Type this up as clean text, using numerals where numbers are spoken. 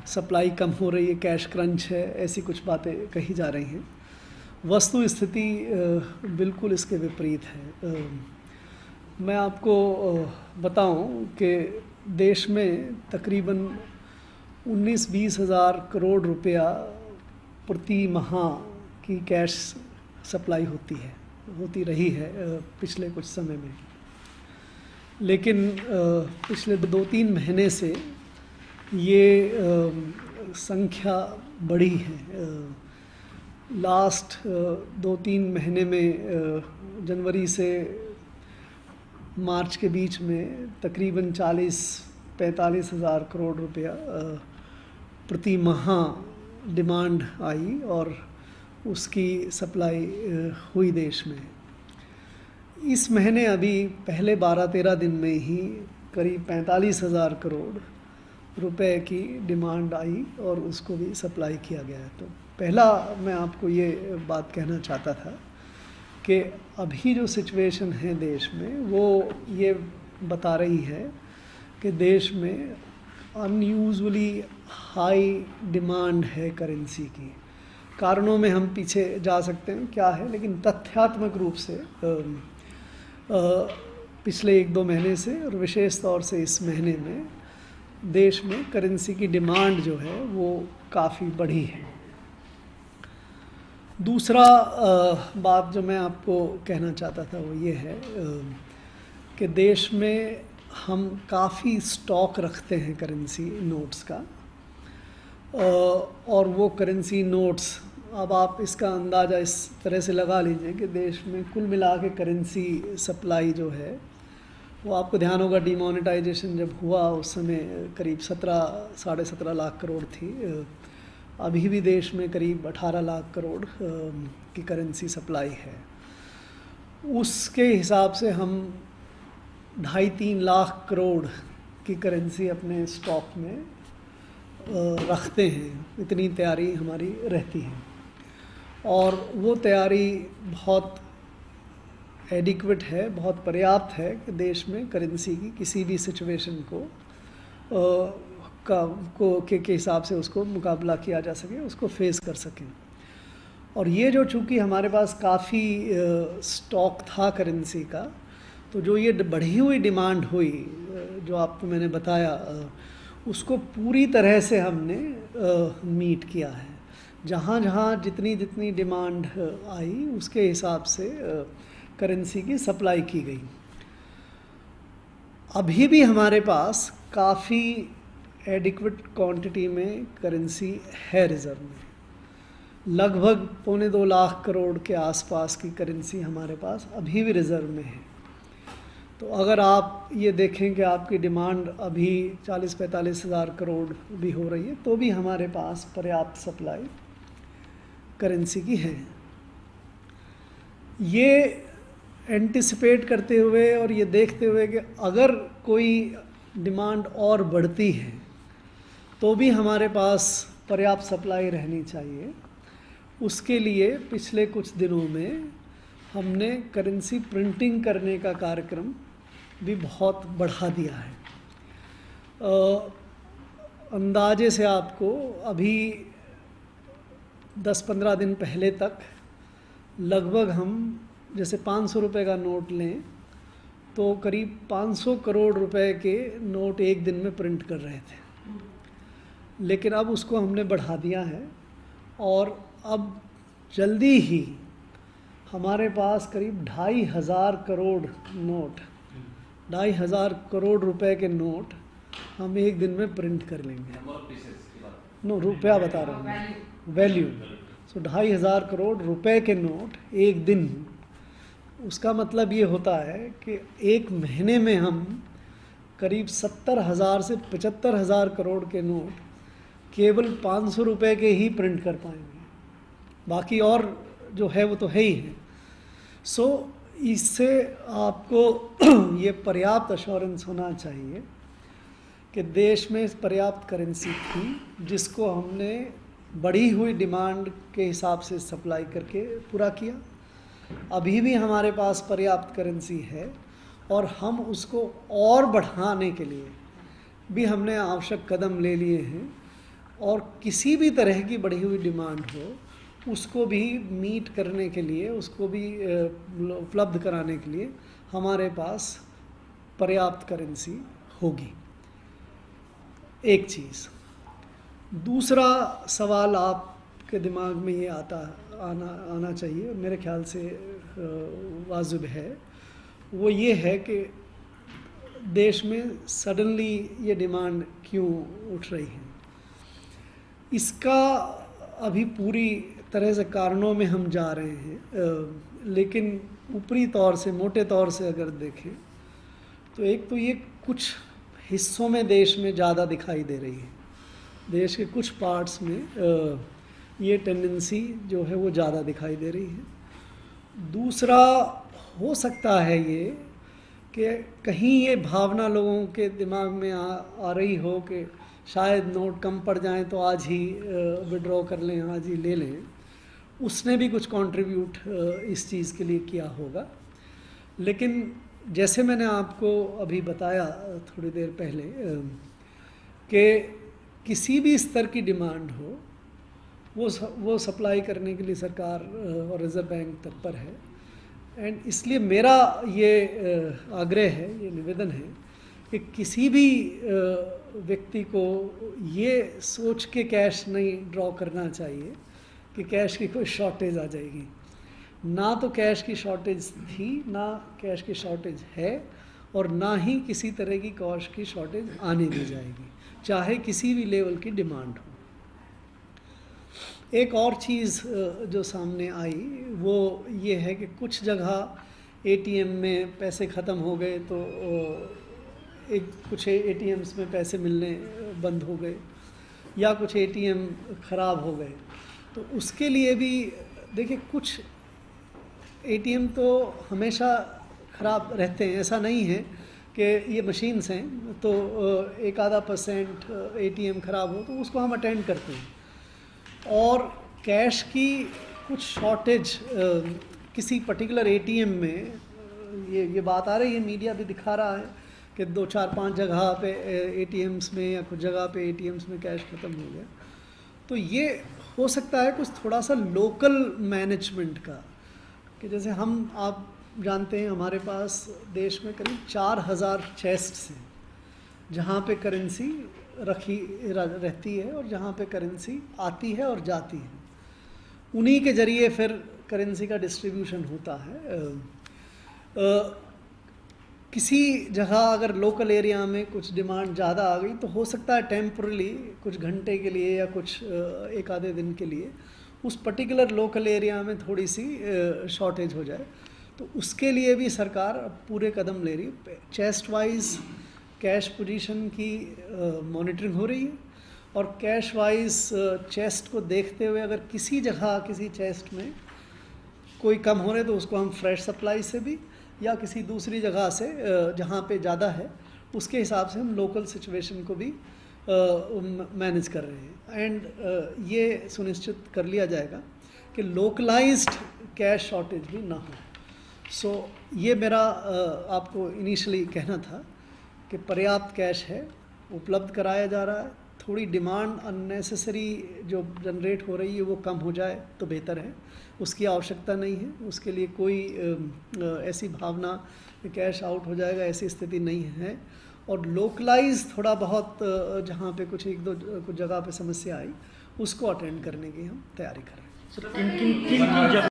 Supply कम हो रही है, कैश क्रंच है, ऐसी कुछ बातें कही जा रही हैं। वस्तु स्थिति बिल्कुल इसके विपरीत है। मैं आपको बताऊं कि देश में तकरीबन 19-20 हज़ार करोड़ रुपया प्रति माह की कैश सप्लाई होती रही है पिछले कुछ समय में। लेकिन पिछले 2-3 महीने से ये संख्या बढ़ी है। लास्ट 2-3 महीने में जनवरी से मार्च के बीच में तकरीबन 40-45 हज़ार करोड़ रुपया प्रति माह डिमांड आई और उसकी सप्लाई हुई देश में। इस महीने अभी पहले 12-13 दिन में ही करीब 45 हज़ार करोड़ रुपए की डिमांड आई और उसको भी सप्लाई किया गया है। तो पहला मैं आपको ये बात कहना चाहता था कि अभी जो सिचुएशन है देश में वो ये बता रही है कि देश में अनयूजुअली हाई डिमांड है करेंसी की। कारणों में हम पीछे जा सकते हैं क्या है, लेकिन तथ्यात्मक रूप से पिछले 1-2 महीने से और विशेष तौर से इस महीने में देश में करेंसी की डिमांड जो है वो काफ़ी बढ़ी है। दूसरा बात जो मैं आपको कहना चाहता था वो ये है कि देश में हम काफ़ी स्टॉक रखते हैं करेंसी नोट्स का, और वो करेंसी नोट्स, अब आप इसका अंदाज़ा इस तरह से लगा लीजिए कि देश में कुल मिला के करेंसी सप्लाई जो है वो, आपको ध्यान होगा डिमोनेटाइजेशन जब हुआ उस समय करीब 17-17.5 लाख करोड़ थी। अभी भी देश में करीब 18 लाख करोड़ की करेंसी सप्लाई है। उसके हिसाब से हम 2.5-3 लाख करोड़ की करेंसी अपने स्टॉक में रखते हैं। इतनी तैयारी हमारी रहती है और वो तैयारी बहुत एडिक्वेट है, बहुत पर्याप्त है कि देश में करेंसी की किसी भी सिचुएशन के हिसाब से उसको मुकाबला किया जा सके, उसको फेस कर सकें। और ये जो चूँकि हमारे पास काफ़ी स्टॉक था करेंसी का, तो जो ये बढ़ी हुई डिमांड हुई जो आपको मैंने बताया, उसको पूरी तरह से हमने मीट किया है। जहाँ जहाँ जितनी डिमांड आई उसके हिसाब से करेंसी की सप्लाई की गई। अभी भी हमारे पास काफ़ी एडिक्वेट क्वांटिटी में करेंसी है रिज़र्व में। लगभग 2.25 लाख करोड़ के आसपास की करेंसी हमारे पास अभी भी रिज़र्व में है। तो अगर आप ये देखें कि आपकी डिमांड अभी 40-45 हज़ार करोड़ भी हो रही है, तो भी हमारे पास पर्याप्त सप्लाई करेंसी की है। ये एंटिसिपेट करते हुए और ये देखते हुए कि अगर कोई डिमांड और बढ़ती है तो भी हमारे पास पर्याप्त सप्लाई रहनी चाहिए, उसके लिए पिछले कुछ दिनों में हमने करेंसी प्रिंटिंग करने का कार्यक्रम भी बहुत बढ़ा दिया है। अंदाजे से आपको अभी 10-15 दिन पहले तक लगभग हम जैसे 500 रुपये का नोट लें तो करीब 500 करोड़ रुपए के नोट एक दिन में प्रिंट कर रहे थे। लेकिन अब उसको हमने बढ़ा दिया है और अब जल्दी ही हमारे पास करीब 2,500 करोड़ नोट, 2,500 करोड़ रुपए के नोट हम एक दिन में प्रिंट कर लेंगे। रुपया बता रहा हूँ, वैल्यू। सो 2,500 करोड़ रुपए के नोट एक दिन। उसका मतलब ये होता है कि एक महीने में हम करीब 70,000 से 75,000 करोड़ के नोट केवल 500 रुपये के ही प्रिंट कर पाएंगे। बाकी और जो है वो तो है ही है। सो इससे आपको ये पर्याप्त अश्योरेंस होना चाहिए कि देश में पर्याप्त करेंसी थी जिसको हमने बढ़ी हुई डिमांड के हिसाब से सप्लाई करके पूरा किया। अभी भी हमारे पास पर्याप्त करेंसी है और हम उसको और बढ़ाने के लिए भी हमने आवश्यक कदम ले लिए हैं। और किसी भी तरह की बढ़ी हुई डिमांड हो उसको भी मीट करने के लिए, उसको भी उपलब्ध कराने के लिए हमारे पास पर्याप्त करेंसी होगी। एक चीज़। दूसरा सवाल आपके दिमाग में ये आना चाहिए, मेरे ख्याल से वाजिब है, वो ये है कि देश में सडनली ये डिमांड क्यों उठ रही है। इसका अभी पूरी तरह से कारणों में हम जा रहे हैं, लेकिन ऊपरी तौर से, मोटे तौर से अगर देखें तो एक तो ये कुछ हिस्सों में देश में ज़्यादा दिखाई दे रही है, देश के कुछ पार्ट्स में ये टेंडेंसी जो है वो ज़्यादा दिखाई दे रही है। दूसरा हो सकता है ये कि कहीं ये भावना लोगों के दिमाग में आ रही हो कि शायद नोट कम पड़ जाएं तो आज ही विड्रॉ कर लें, आज ही ले लें। उसने भी कुछ कंट्रीब्यूट इस चीज़ के लिए किया होगा। लेकिन जैसे मैंने आपको अभी बताया थोड़ी देर पहले कि किसी भी स्तर की डिमांड हो वो सप्लाई करने के लिए सरकार और रिज़र्व बैंक तत्पर है। एंड इसलिए मेरा ये आग्रह है, ये निवेदन है कि किसी भी व्यक्ति को ये सोच के कैश नहीं ड्रॉ करना चाहिए कि कैश की कोई शॉर्टेज आ जाएगी। ना तो कैश की शॉर्टेज थी, ना कैश की शॉर्टेज है, और ना ही किसी तरह की कैश की शॉर्टेज आने दी जाएगी, चाहे किसी भी लेवल की डिमांड हो। एक और चीज़ जो सामने आई वो ये है कि कुछ जगह एटीएम में पैसे ख़त्म हो गए तो कुछ एटीएम्स में पैसे मिलने बंद हो गए, या कुछ एटीएम ख़राब हो गए। तो उसके लिए भी देखिए, कुछ एटीएम तो हमेशा ख़राब रहते हैं, ऐसा नहीं है कि ये मशीन्स हैं तो एक आधा % एटीएम ख़राब हो तो उसको हम अटेंड करते हैं। और कैश की कुछ शॉर्टेज किसी पर्टिकुलर एटीएम में, ये बात आ रही है, मीडिया भी दिखा रहा है कि 2, 4, 5 जगह पे एटीएम्स में या कुछ जगह पे एटीएम्स में कैश ख़त्म हो गया। तो ये हो सकता है कुछ थोड़ा सा लोकल मैनेजमेंट का, कि जैसे आप जानते हैं हमारे पास देश में करीब 4000 चेस्ट्स हैं जहाँ पे करेंसी रहती है और जहाँ पे करेंसी आती है और जाती है। उन्हीं के ज़रिए फिर करेंसी का डिस्ट्रीब्यूशन होता है। किसी जगह अगर लोकल एरिया में कुछ डिमांड ज़्यादा आ गई तो हो सकता है टेम्परली कुछ घंटे के लिए या कुछ एक आधे दिन के लिए उस पर्टिकुलर लोकल एरिया में थोड़ी सी शॉर्टेज हो जाए। तो उसके लिए भी सरकार पूरे कदम ले रही है। चेस्ट वाइज कैश पोजीशन की मॉनिटरिंग हो रही है, और कैश वाइज चेस्ट को देखते हुए अगर किसी जगह किसी चेस्ट में कोई कम हो रहे तो उसको हम फ्रेश सप्लाई से भी या किसी दूसरी जगह से जहाँ पे ज़्यादा है उसके हिसाब से हम लोकल सिचुएशन को भी मैनेज कर रहे हैं। एंड ये सुनिश्चित कर लिया जाएगा कि लोकलाइज्ड कैश शॉर्टेज भी ना हो। सो ये मेरा आपको इनिशियली कहना था कि पर्याप्त कैश है, उपलब्ध कराया जा रहा है। थोड़ी डिमांड अननेसेसरी जो जनरेट हो रही है वो कम हो जाए तो बेहतर है, उसकी आवश्यकता नहीं है। उसके लिए कोई ऐसी भावना कि कैश आउट हो जाएगा, ऐसी स्थिति नहीं है। और लोकलाइज थोड़ा बहुत जहाँ पे कुछ जगह पे समस्या आई उसको अटेंड करने की हम तैयारी कर रहे हैं।